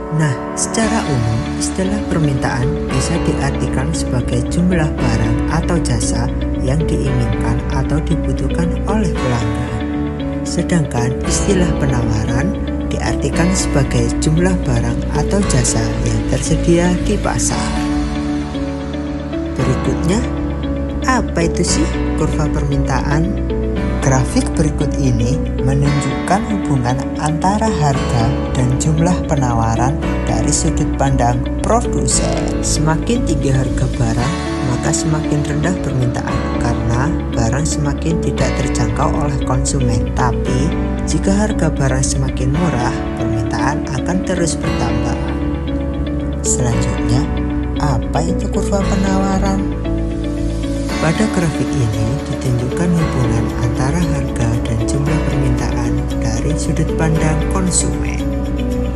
Nah, secara umum, istilah permintaan bisa diartikan sebagai jumlah barang atau jasa yang diinginkan atau dibutuhkan oleh pelanggan. Sedangkan istilah penawaran diartikan sebagai jumlah barang atau jasa yang tersedia di pasar. Berikutnya, apa itu sih kurva permintaan? Grafik berikut ini menunjukkan hubungan antara harga dan jumlah penawaran dari sudut pandang produsen. Semakin tinggi harga barang, maka semakin rendah permintaan karena barang semakin tidak terjangkau oleh konsumen. Tapi, jika harga barang semakin murah, permintaan akan terus bertambah. Selanjutnya, apa itu kurva penawaran? Pada grafik ini ditunjukkan hubungan antara harga dan jumlah permintaan dari sudut pandang konsumen.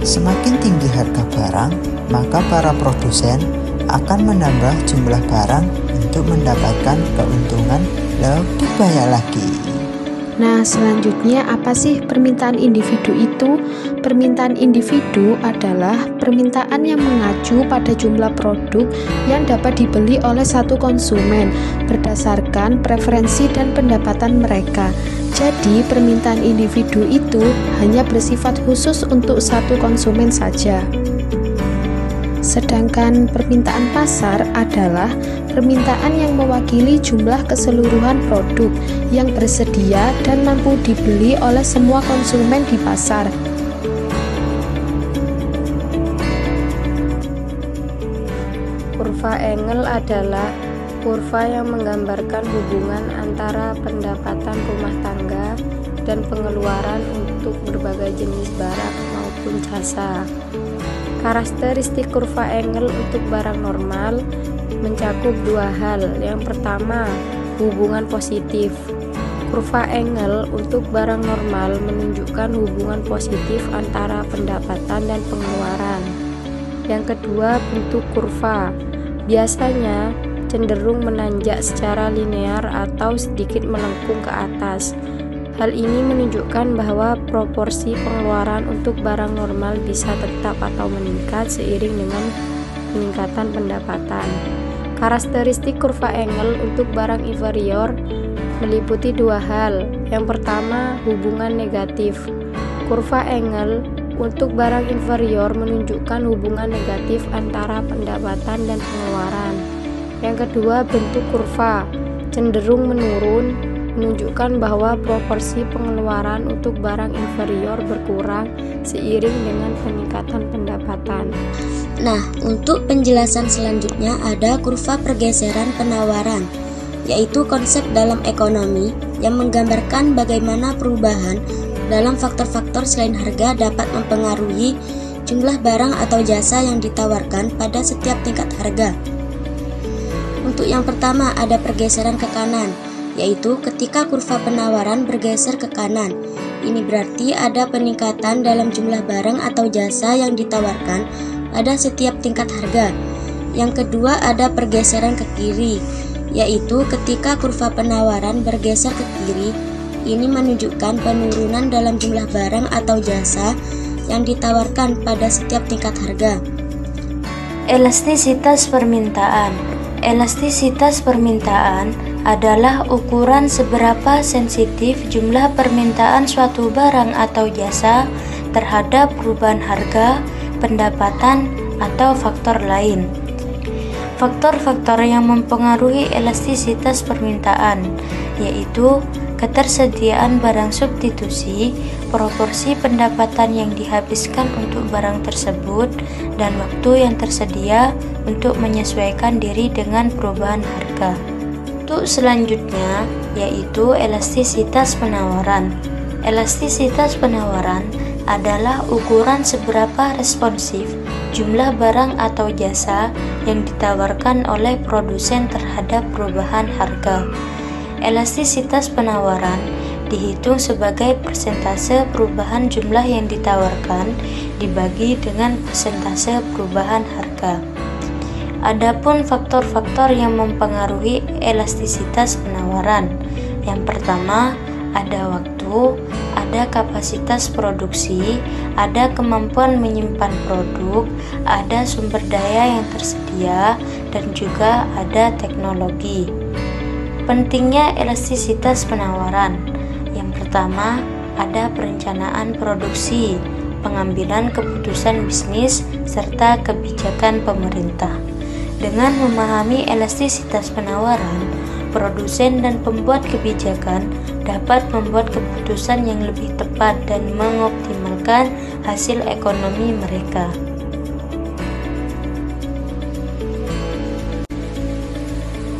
Semakin tinggi harga barang, maka para produsen akan menambah jumlah barang untuk mendapatkan keuntungan lebih banyak lagi. Nah, selanjutnya apa sih permintaan individu itu? Permintaan individu adalah permintaan yang mengacu pada jumlah produk yang dapat dibeli oleh satu konsumen berdasarkan preferensi dan pendapatan mereka. Jadi, permintaan individu itu hanya bersifat khusus untuk satu konsumen saja. Sedangkan permintaan pasar adalah permintaan yang mewakili jumlah keseluruhan produk yang bersedia dan mampu dibeli oleh semua konsumen di pasar. Kurva Engel adalah kurva yang menggambarkan hubungan antara pendapatan rumah tangga dan pengeluaran untuk berbagai jenis barang maupun jasa. Karakteristik kurva Engel untuk barang normal mencakup dua hal. Yang pertama, hubungan positif. Kurva Engel untuk barang normal menunjukkan hubungan positif antara pendapatan dan pengeluaran. Yang kedua, bentuk kurva. Biasanya cenderung menanjak secara linear atau sedikit melengkung ke atas. Hal ini menunjukkan bahwa proporsi pengeluaran untuk barang normal bisa tetap atau meningkat seiring dengan peningkatan pendapatan. Karakteristik kurva Engel untuk barang inferior meliputi dua hal. Yang pertama, hubungan negatif. Kurva Engel untuk barang inferior menunjukkan hubungan negatif antara pendapatan dan pengeluaran. Yang kedua, bentuk kurva cenderung menurun, menunjukkan bahwa proporsi pengeluaran untuk barang inferior berkurang seiring dengan peningkatan pendapatan. Nah, untuk penjelasan selanjutnya ada kurva pergeseran penawaran, yaitu konsep dalam ekonomi yang menggambarkan bagaimana perubahan dalam faktor-faktor selain harga dapat mempengaruhi jumlah barang atau jasa yang ditawarkan pada setiap tingkat harga. Untuk yang pertama ada pergeseran ke kanan, yaitu ketika kurva penawaran bergeser ke kanan. Ini berarti ada peningkatan dalam jumlah barang atau jasa yang ditawarkan pada setiap tingkat harga. Yang kedua ada pergeseran ke kiri, yaitu ketika kurva penawaran bergeser ke kiri. Ini menunjukkan penurunan dalam jumlah barang atau jasa yang ditawarkan pada setiap tingkat harga. Elastisitas permintaan. Elastisitas permintaan adalah ukuran seberapa sensitif jumlah permintaan suatu barang atau jasa terhadap perubahan harga, pendapatan, atau faktor lain. Faktor-faktor yang mempengaruhi elastisitas permintaan yaitu ketersediaan barang substitusi, proporsi pendapatan yang dihabiskan untuk barang tersebut, dan waktu yang tersedia untuk menyesuaikan diri dengan perubahan harga. Untuk selanjutnya yaitu elastisitas penawaran. Elastisitas penawaran adalah ukuran seberapa responsif jumlah barang atau jasa yang ditawarkan oleh produsen terhadap perubahan harga. Elastisitas penawaran dihitung sebagai persentase perubahan jumlah yang ditawarkan dibagi dengan persentase perubahan harga. Adapun faktor-faktor yang mempengaruhi elastisitas penawaran. Yang pertama, ada waktu, ada kapasitas produksi, ada kemampuan menyimpan produk, ada sumber daya yang tersedia, dan juga ada teknologi. Pentingnya elastisitas penawaran. Yang pertama, ada perencanaan produksi, pengambilan keputusan bisnis, serta kebijakan pemerintah. Dengan memahami elastisitas penawaran, produsen dan pembuat kebijakan dapat membuat keputusan yang lebih tepat dan mengoptimalkan hasil ekonomi mereka.